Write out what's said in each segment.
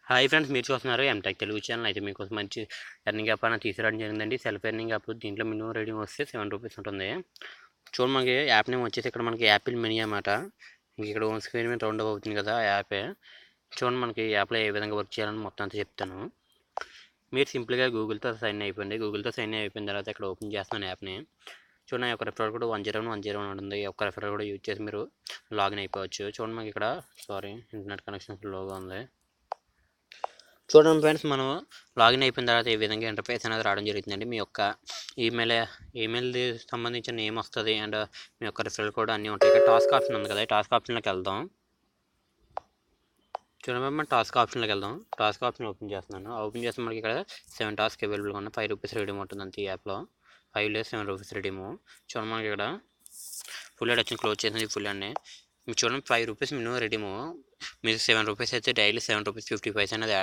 Hi friends, మీరు చూస్తున్నారు MTech Telugu channel. అయితే మీకోసం మంచి ఎర్నింగ్ యాప్ అనేది తీసుకురావడం జరిగిందండి. Self earning app. దీంట్లో మినిమం రేటింగ్ వస్తే ₹7 ఉంటుంది. చూడండి, మనకి యాప్ నేమ్ వచ్చేసి ఇక్కడ మనకి యాపిల్ మినీ అన్నమాట. ఇక్కడ హోమ్ స్క్రీన్ మీద రౌండ్ అవుతుంది కదా, ఆ యాపే. చూడండి, మనకి యాప్లో ఏ విధంగా వర్క్ చేయాలని మొత్తం అంతా చెప్తాను. మీరు సింపుల్గా గూగుల్తో సైన్ అయిపోయింది. గూగుల్తో సైన్ అయిపోయిన తర్వాత ఇక్కడ ఓపెన్ చేస్తున్నాను యాప్ని. చూడండి, ఒక రెఫరల్ కూడా 10110 ఉంటుంది. ఒక రెఫరల్ కూడా యూజ్ చేసి మీరు లాగిన్ అయిపోవచ్చు. చూడండి, మనకి ఇక్కడ ఇంటర్నెట్ కనెక్షన్ స్లోగా ఉంది. చూడండి ఫ్రెండ్స్, మనం లాగిన్ అయిపోయిన తర్వాత ఈ విధంగా ఇంటర్ఫేస్ అనేది రావడం జరుగుతుందండి. మీ యొక్క ఈమెయిల్ది సంబంధించిన నేమ్ వస్తుంది అండ్ మీ యొక్క రిఫరల్ కోడ్ అన్నీ ఉంటాయి. ఇక్కడ టాస్క్ ఆప్షన్ ఉంది కదా, ఈ టాస్క్ ఆప్షన్లోకి వెళ్దాం. చూడండి, మనం టాస్క్ ఆప్షన్లోకి వెళ్దాం. టాస్క్ ఆప్షన్ ఓపెన్ చేస్తున్నాను. ఓపెన్ చేస్తే మనకి ఇక్కడ 7 టాస్క్ అవైలబుల్గా ఉన్నాయి. ₹5 రిడీమ్ ఉంటుంది అంతే. ఈ యాప్లో 5 డేస్ ₹7 రిడీము. చూడండి, మనకి ఇక్కడ ఫుల్ యాడ్ వచ్చింది. క్లోజ్ చేసింది ఫుల్ అండి. మీకు చూడండి, ₹5 మినిమం రిడీము. మీరు ₹7 అయితే డైలీ ₹7.50 అనేది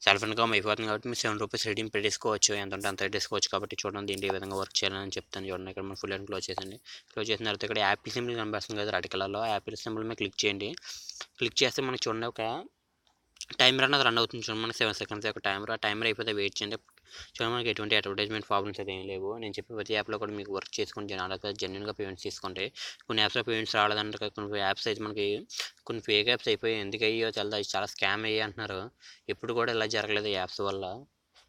సెల్ఫ్ ఇన్కమ్ అయిపోతుంది. కాబట్టి మీరు ₹7 రిడీమ్ పెట్టేసుకోవచ్చు. ఎంత ఉంటే అంత పెట్టేసుకోవచ్చు. కాబట్టి చూడండి, దీంట్లో ఈ విధంగా వర్క్ చేయాలని చెప్తాను. చూడండి, ఇక్కడ మనం ఫుల్ అండ్ క్లోజ్ చేసింది. క్లోజ్ చేసిన తర్వాత ఇక్కడ యాపిల్ సింబల్ కనిపిస్తుంది కదా, రెడ్ కలర్లో. యాపిల్ సింబల్ మీద క్లిక్ చేయండి. క్లిక్ చేస్తే మనకి చూడండి, ఒక టైమర్ అనేది రన్ అవుతుంది. చూడండి, మనకి 7 సెకండ్స్ ఒక టైమర్. ఆ టైమర్ అయిపోతే వెయిట్ చేయండి. చూడండి, మనకి ఎటువంటి అడ్వర్టైజ్మెంట్ ప్రాబ్లమ్స్ అయితే ఏం లేవు. నేను చెప్పే ప్రతి యాప్లో కూడా మీకు వర్క్ చేసుకుని జెన్యున్గా పేమెంట్స్ తీసుకోండి. కొన్ని యాప్స్లో పేమెంట్స్ రాలేదంటే, కొన్ని యాప్స్ అయితే మనకి కొన్ని ఫేక్ యాప్స్ అయిపోయి ఎందుకు అయ్యో చాలా స్కామ్ అయ్యి అంటున్నారు. ఎప్పుడు కూడా ఇలా జరగలేదు యాప్స్ వల్ల.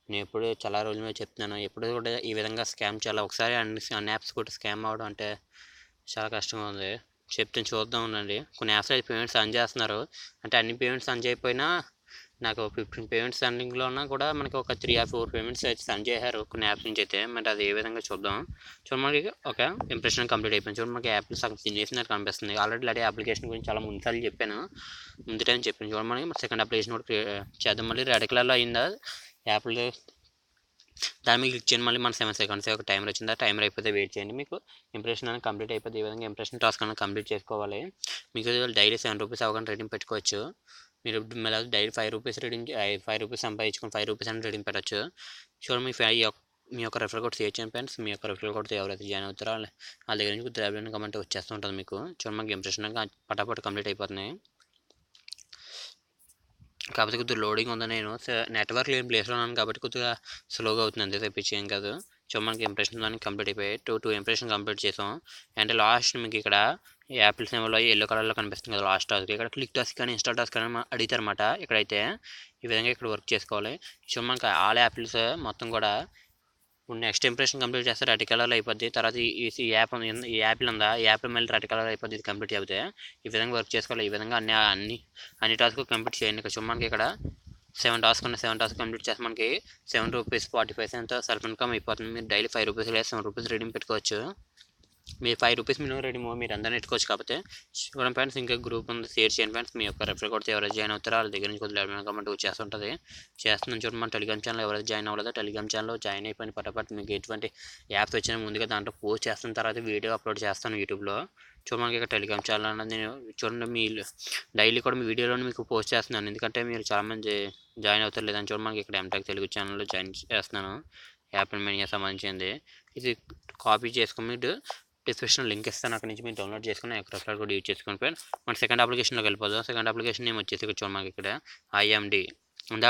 నేను ఎప్పుడు చాలా రోజుల మీద చెప్తున్నాను. ఎప్పుడు కూడా ఈ విధంగా స్కామ్ ఒకసారి అన్ని యాప్స్ కూడా స్కామ్ అవ్వడం అంటే చాలా కష్టంగా ఉంది. చెప్తే చూద్దాం ఉండండి. కొన్ని యాప్స్ అయితే పేమెంట్స్ రన్ చేస్తున్నారు. అంటే అన్ని పేమెంట్స్ రన్ చేయకపోయినా నాకు 15 పేమెంట్స్ రన్నింగ్లో ఉన్నా కూడా మనకి ఒక 3 or 4 పేమెంట్స్ అయితే రన్ చేశారు కొన్ని యాప్స్ నుంచి అయితే. మరి అది ఏ విధంగా చూద్దాం. చూడండి, మనకి ఒక ఇంప్రెషన్ కంప్లీట్ అయిపోయింది. చూడండి, మనకి యాప్లు సగం తినేసినట్టు కనిపిస్తుంది. ఆల్రెడీ అప్లికేషన్ గురించి చాలా ముందుసార్లు చెప్పాను. ముందు టైం చెప్పాను. చూడండి, మనకి సెకండ్ అప్లికేషన్ కూడా చేద్దాం. మళ్ళీ రెడ్ కలర్లో అయిందా యాప్లు, దాని మీద క్లిక్ చేయండి. మళ్ళీ మన 7 సెకండ్స్ ఒక టైమర్ వచ్చిందా, టైమర్ అయిపోతే వెయిట్ చేయండి. మీకు ఇంప్రెషన్ అనేది కంప్లీట్ అయిపోతే ఈ విధంగా ఇంప్రెషన్ టాస్క్ అనేది కంప్లీట్ చేసుకోవాలి. మీకు డైలీ ₹7 అవ్వగానే రేటింగ్ పెట్టుకోవచ్చు. మీరు మళ్ళీ డైలీ ₹5 రీడింగ్ ₹5 సంపాదించుకొని ₹5 అని రీడింగ్ పెట్టచ్చు. చూడండి, మీ యొక్క రెఫరల్ కోడ్ షేర్ చేయండి ఫ్రెండ్స్. మీ యొక్క రెఫరల్ కోడ్తో ఎవరైతే జాయిన్ అవుతారో వాళ్ళ దగ్గర నుంచి కొద్దిగా కమెంట్ వచ్చేస్తూ ఉంటుంది మీకు. చూడండి, మనకి ఇంప్రెషన్ పటాపట్ కంప్లీట్ అయిపోతున్నాయి. కాకపోతే కొద్దిగా లోడింగ్ ఉంది. నేను నెట్వర్క్ లేని ప్లేస్లో ఉన్నాను కాబట్టి కొద్దిగా స్లోగా అవుతుంది, అంతే తప్పించి ఏం కాదు. సో మనకి ఇంప్రెషన్ దానికి కంప్లీట్ అయిపోయాయి. టూ ఇంప్రెషన్ కంప్లీట్ చేసాం. అంటే లాస్ట్ మీకు ఇక్కడ యాపిల్ సింబల్ ఎల్లో కలర్లో కనిపిస్తుంది కదా లాస్ట్ టాస్క్. ఇక్కడ క్లిక్ టాస్క్ కానీ ఇన్స్టాల్ టాస్క్ కానీ అడుగుతారన్నమాట. ఇక్కడైతే ఈ విధంగా ఇక్కడ వర్క్ చేసుకోవాలి. సో మనకి ఆల్ యాపిల్స్ మొత్తం కూడా నెక్స్ట్ ఇంప్రెషన్ కంప్లీట్ చేస్తే రెడ్ కలర్లో అయిపోద్ది. తర్వాత ఈ యాపిల్ ఉందా, ఈ యాపిల్ మళ్ళీ రెడ్ కలర్ అయిపోద్ది. ఇది కంప్లీట్ అయిపోతే ఈ విధంగా వర్క్ చేసుకోవాలి. ఈ విధంగా అన్ని టాస్క్ కంప్లీట్ చేయండి. ఇక్కడ మనకి ఇక్కడ 7 టాస్క్ ఉన్నాయి. 7 టాస్క్ కంప్లీట్ చేస్తే మనకి ₹7.40 సెల్ఫ్ ఇన్కమ్ అయిపోతుంది. మీరు డైలీ ₹5 లేదా ₹7 రీడింగ్ పెట్టుకోవచ్చు. మీరు ₹5 మినిమం రీడింగ్ మీరు అందరినీ పెట్టుకోవచ్చు. కాకపోతే చూడండి ఫ్రెండ్స్, ఇంకా గ్రూప్ ఉంది, షేర్ చేయండి ఫ్రెండ్స్. మీ యొక్క రెఫర్ కోడ్స్ ఎవరైతే జాయిన్ అవుతారో వాళ్ళ దగ్గర నుంచి కొద్దిగా కమెంట్ వచ్చేస్తుంటుంది. చేస్తున్నాను చూడండి, మన టెలిగ్రామ్ ఛానల్ ఎవరైతే జాయిన్ అవ్వలేదో టెలిగ్రామ్ ఛానల్లో జాయిన్ అయిపోయిన పటాపట్ మీకు ఎటువంటి యాప్స్ వచ్చినా ముందుగా దాంట్లో పోస్ట్ చేస్తున్న తర్వాత వీడియో అప్లోడ్ చేస్తాను యూట్యూబ్లో. చూడండి, మనకి ఇక్కడ టెలిగ్రామ్ ఛానల్ అనేది నేను చూడండి మీ డైలీ కూడా మీ వీడియోలో మీకు పోస్ట్ చేస్తున్నాను. ఎందుకంటే మీరు చాలామంది జాయిన్ అవుతారు లేదని. చూడండి, మనకి ఇక్కడ ఎంటెక్ తెలుగు ఛానల్లో జాయిన్ చేస్తున్నాను. యాపిల్ మినీ సంబంధించింది. ఇది కాపీ చేసుకుని మీరు డిస్క్రిప్షన్ లింక్ ఇస్తాను. అక్కడ నుంచి మీరు డౌన్లోడ్ చేసుకుని రెఫరల్ కోడ్ యూజ్ చేసుకుని మన సెకండ్ అప్లికేషన్లోకి వెళ్ళిపోదాం. సెకండ్ అప్లికేషన్ నేమ్ వచ్చేసి చూడండి, మనకి ఇక్కడ IMD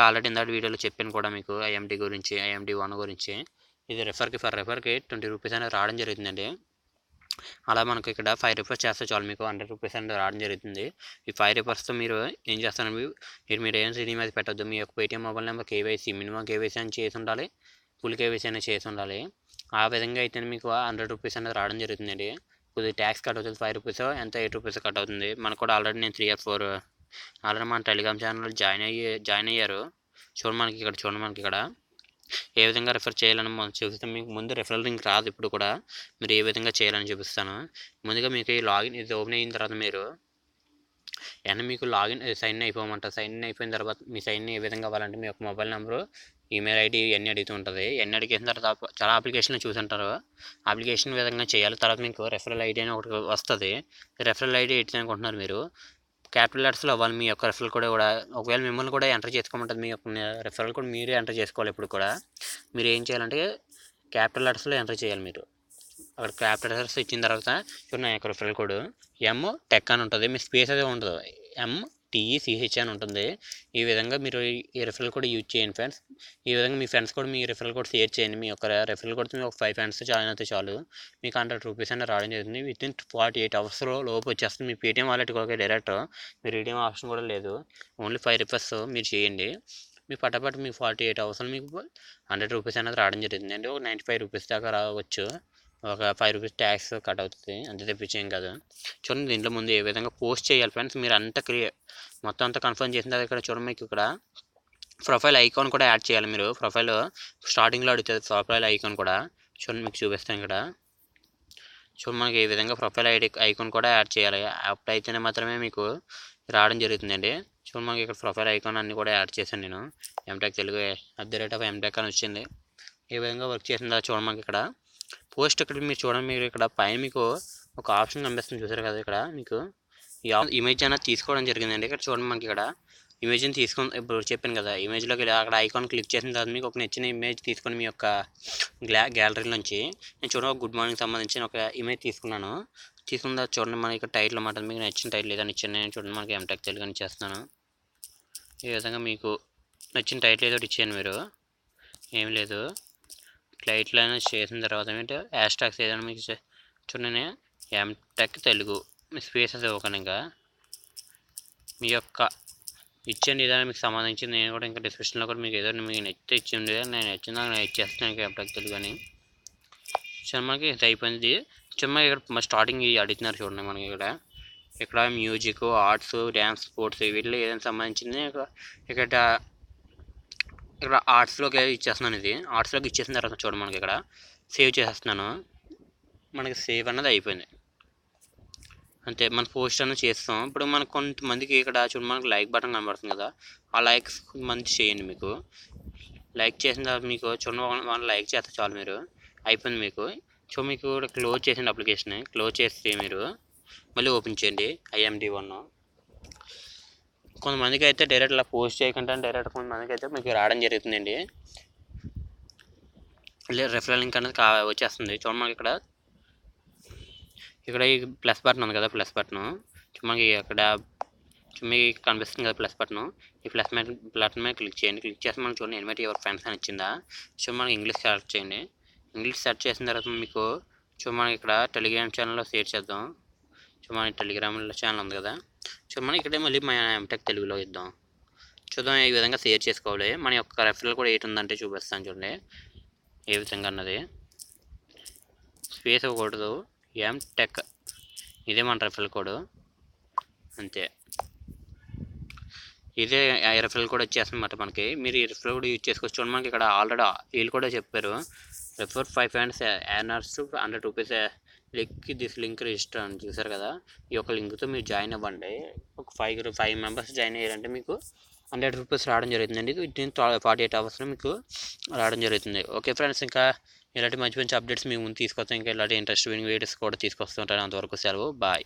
ఆల్రెడీ ఇందాక వీడియోలో చెప్పాను కూడా మీకు IMD గురించి, IMD1 గురించి. ఇది రెఫర్కి ₹20 అనేది రావడం జరుగుతుందండి. అలా మనకు ఇక్కడ ₹5 చేస్తే చాలు మీకు ₹100 అనేది రావడం జరుగుతుంది. ఈ ₹5తో మీరు ఏం చేస్తారు, మీరు ఏం రీడింగ్ అది పెట్టద్దు. మీ యొక్క Paytm mobile number KYC minimum KYC అని చేసి ఉండాలి, ఫుల్ కేవైసీ అనేది చేసి ఉండాలి. ఆ విధంగా అయితే మీకు ₹100 అనేది రావడం జరుగుతుందండి. కొద్దిగా ట్యాక్స్ కట్ అవుతుంది. ₹5 ఎంత ₹8 కట్ అవుతుంది. మనకు కూడా ఆల్రెడీ నేను 3 or 4 ఆల్రెడీ మన టెలిగ్రామ్ ఛానల్లో జాయిన్ అయ్యారు. చూడండి మనకి ఇక్కడ ఏ విధంగా రెఫర్ చేయాలని మనం చూపిస్తాం. మీకు ముందు రెఫరల్ లింక్ రాదు. ఇప్పుడు కూడా మీరు ఏ విధంగా చేయాలని చూపిస్తాను. ముందుగా మీకు ఈ లాగిన్ ఇది ఓపెన్ అయిన తర్వాత మీరు మీకు సైన్ ఇన్ అయిపోమంటారు. సైన్ ఇన్ అయిపోయిన తర్వాత మీ సైన్ ఏ విధంగా అవ్వాలంటే మీ యొక్క మొబైల్ నెంబరు, ఈమెయిల్ ఐడి ఇవన్నీ అడుగుతూ ఉంటుంది. ఇవన్నీ అడిగిన తర్వాత చాలా అప్లికేషన్లు చూసుంటారు. అప్లికేషన్ విధంగా చేయాలి. తర్వాత మీకు రెఫరల్ ఐడి అని ఒకటి వస్తుంది. రెఫరల్ ఐడి ఏంటి అనుకుంటున్నారు మీరు, క్యాపిటల్ లెటర్స్లో అవ్వాలి. మీ యొక్క రెఫరల్ కూడా ఒకవేళ మిమ్మల్ని కూడా ఎంటర్ చేసుకోమంటుంది. మీ యొక్క రెఫరల్ కూడా మీరే ఎంటర్ చేసుకోవాలి. ఇప్పుడు కూడా మీరు ఏం చేయాలంటే క్యాపిటల్ లెటర్స్లో ఎంటర్ చేయాలి. మీరు అక్కడ క్యాపిటల్ లెటర్స్ ఇచ్చిన తర్వాత చూడండి, నా యొక్క రెఫరల్ కోడ్ టెక్ అని ఉంటుంది. మీ స్పేస్ అదే ఉండదు. TECH అని ఉంటుంది. ఈ విధంగా మీరు ఈ రిఫరల్ కోడ్ యూజ్ చేయండి ఫ్రెండ్స్. ఈ విధంగా మీ ఫ్రెండ్స్ కూడా మీ రిఫరల్ కోడ్ షేర్ చేయండి. మీ యొక్క రిఫరల్ కోడ్తో మీ ఒక 5 ఫ్రెండ్స్ జాయిన్ అయితే చాలు, మీకు ₹100 అనేది రావడం జరుగుతుంది. వితిన్ 48 అవర్స్లో లోపు వచ్చేస్తుంది మీ పేటీఎం వాలెట్కి. ఒక డైరెక్ట్ మీ రీడీమ్ ఆప్షన్ కూడా లేదు. ఓన్లీ 5 రిఫర్స్ మీరు చేయండి, మీ పటాపట్ మీకు 48 అవర్స్లో మీకు ₹100 అనేది రావడం జరుగుతుంది అండి. ఒక ₹95 దాకా రావచ్చు. ఒక ₹5 ట్యాక్స్ కట్ అవుతుంది, అంతే తప్పించి ఏం కాదు. చూడండి దీంట్లో ముందు ఏ విధంగా పోస్ట్ చేయాలి ఫ్రెండ్స్. మీరు అంతా మొత్తం అంతా కన్ఫర్మ్ చేసిన తర్వాత ఇక్కడ చూడండి మీకు ఇక్కడ ప్రొఫైల్ ఐకాన్ కూడా యాడ్ చేయాలి. మీరు ప్రొఫైల్ స్టార్టింగ్లో అడుగుతుంది ప్రొఫైల్ ఐకాన్ కూడా. చూడండి మీకు చూపిస్తాను ఇక్కడ. చూడండి మనకి ఈ విధంగా ప్రొఫైల్ ఐకాన్ కూడా యాడ్ చేయాలి. అప్పుడు అయితేనే మాత్రమే మీకు రావడం జరుగుతుందండి. చూడండి మనకి ఇక్కడ ప్రొఫైల్ ఐకాన్ అన్నీ కూడా యాడ్ చేశాను నేను. ఎంటెక్ తెలుగు @MTech అని వచ్చింది. ఈ విధంగా వర్క్ చేసిన తర్వాత చూడండి మనకి ఇక్కడ పోస్ట్ ఇక్కడ మీరు చూడండి, మీరు ఇక్కడ పైన మీకు ఒక ఆప్షన్ కనిపిస్తుంది చూసారు కదా. ఇక్కడ మీకు ఈ ఇమేజ్ అనేది తీసుకోవడం జరిగిందండి. ఇక్కడ చూడండి మనకి ఇక్కడ ఇమేజ్ని తీసుకొని ఇప్పుడు చెప్పాను కదా, ఇమేజ్లోకి అక్కడ ఐకాన్ క్లిక్ చేసిన తర్వాత మీకు ఒక నచ్చిన ఇమేజ్ తీసుకొని మీ యొక్క గ్యాలరీ నుంచి నేను చూడండి గుడ్ మార్నింగ్ సంబంధించిన ఒక ఇమేజ్ తీసుకున్నాను. తీసుకున్న తర్వాత చూడండి మనకి ఇక్కడ టైటిల్ అన్నమాట. మీకు నచ్చిన టైటిల్ ఏదైనా ఇచ్చాను నేను. చూడండి మనకి ఎంటెక్ తెలుగు అని ఇచ్చేస్తున్నాను. ఈ విధంగా మీకు నచ్చిన టైటిల్ ఏదో ఇచ్చాను. మీరు ఏం లేదు టైటిల్ అనేది చేసిన తర్వాత ఏంటంటే హ్యాష్ ట్యాగ్స్ ఏదైనా మీకు చూడండి ఎంటెక్ తెలుగు మీ స్పేసెస్ ఇవ్వకండి. ఇంకా మీ యొక్క ఇచ్చండి ఏదైనా మీకు సంబంధించింది. నేను కూడా ఇంకా డిస్క్రిప్షన్లో కూడా మీకు ఏదైనా మీకు నచ్చితే ఇచ్చింది, నేను నచ్చిందా నేను ఇచ్చేస్తాను ఇంకా ఎంటెక్ తెలుగు అని. చూడండి మనకి ఇది అయిపోయింది. చూడండి ఇక్కడ స్టార్టింగ్ అడుగుతున్నారు చూడండి మనకి ఇక్కడ మ్యూజిక్, ఆర్ట్స్, డ్యాన్స్, స్పోర్ట్స్ వీటిలో ఏదైనా సంబంధించింది ఇక్కడ ఆర్ట్స్లోకి ఇచ్చేస్తున్నాను. ఇది ఆర్ట్స్లోకి ఇచ్చేసిన తర్వాత చూడండి మనకి ఇక్కడ సేవ్ చేసేస్తున్నాను. మనకి సేవ్ అన్నది అయిపోయింది అంతే. మన పోస్ట్ అనేది చేస్తాం. ఇప్పుడు మనకు కొంతమందికి ఇక్కడ చూడండి మనకి లైక్ బటన్ కనబడుతుంది కదా, ఆ లైక్స్ మంది చేయండి. మీకు లైక్ చేసిన తర్వాత మీకు చూడండి వాళ్ళు లైక్ చేస్తే చాలు, మీరు అయిపోయింది మీకు. సో మీకు ఇక్కడ క్లోజ్ చేసిన అప్లికేషన్ క్లోజ్ చేస్తే మీరు మళ్ళీ ఓపెన్ చేయండి IMD1. కొంతమందికి అయితే డైరెక్ట్ ఇలా పోస్ట్ చేయకుండా డైరెక్ట్ కొంతమందికి అయితే మీకు రావడం జరుగుతుందండి. రెఫరల్ లింక్ అనేది వచ్చేస్తుంది. చూడండి మనకి ఇక్కడ ఈ ప్లస్ బటన్ ఉంది కదా, ప్లస్ బటన్ మనకి అక్కడ మీకు కనిపిస్తుంది కదా ప్లస్ బటన్. ఈ బటన్ మీద క్లిక్ చేయండి. క్లిక్ చేసి మనకి చూడండి ఇన్వైట్ యువర్ ఫ్రెండ్స్ అని వచ్చిందా. సో మనకి ఇంగ్లీష్ సెలెక్ట్ చేయండి. ఇంగ్లీష్ సెర్చ్ చేసిన తర్వాత మీకు మనకి ఇక్కడ టెలిగ్రామ్ ఛానల్లో షేర్ చేద్దాం. మన టెలిగ్రామ్ ఛానల్ ఉంది కదా. మనం ఇక్కడ మళ్ళీ మన ఎంటెక్ తెలుగులో ఇద్దాం. చూద్దాం ఏ విధంగా షేర్ చేసుకోవాలి. మన యొక్క రెఫరల్ కూడా ఏంటి ఉందంటే చూపిస్తాను చూడండి ఏ విధంగా అన్నది. స్పేస్ ఇవ్వకూడదు, ఎంటెక్ ఇదే మన రెఫరల్ కోడ్ అంతే. ఇదే రెఫరల్ కోడ్ వచ్చేస్తుంది అన్నమాట మనకి. మీరు ఈ రెఫరల్ కోడ్ యూజ్ చేసుకోవచ్చు. చూడండి మనకి ఇక్కడ ఆల్రెడీ వీళ్ళు కూడా చెప్పారు refer 5 friends earners ₹100 this link register అని చూసారు కదా. ఈ యొక్క లింక్తో మీరు జాయిన్ అవ్వండి. ఒక 5 మెంబర్స్ జాయిన్ అయ్యారంటే మీకు ₹100 రావడం జరుగుతుందండి. వితిన్ 48 అవర్స్లో మీకు రావడం జరుగుతుంది. ఓకే ఫ్రెండ్స్, ఇంకా ఇలాంటి మంచి మంచి అప్డేట్స్ మీ ముందు తీసుకొస్తాం. ఇంకా ఇలాంటి ఇంట్రెస్టింగ్ వీడియోస్ కూడా తీసుకొస్తుంటాను. అంతవరకు సెలవు, బాయ్.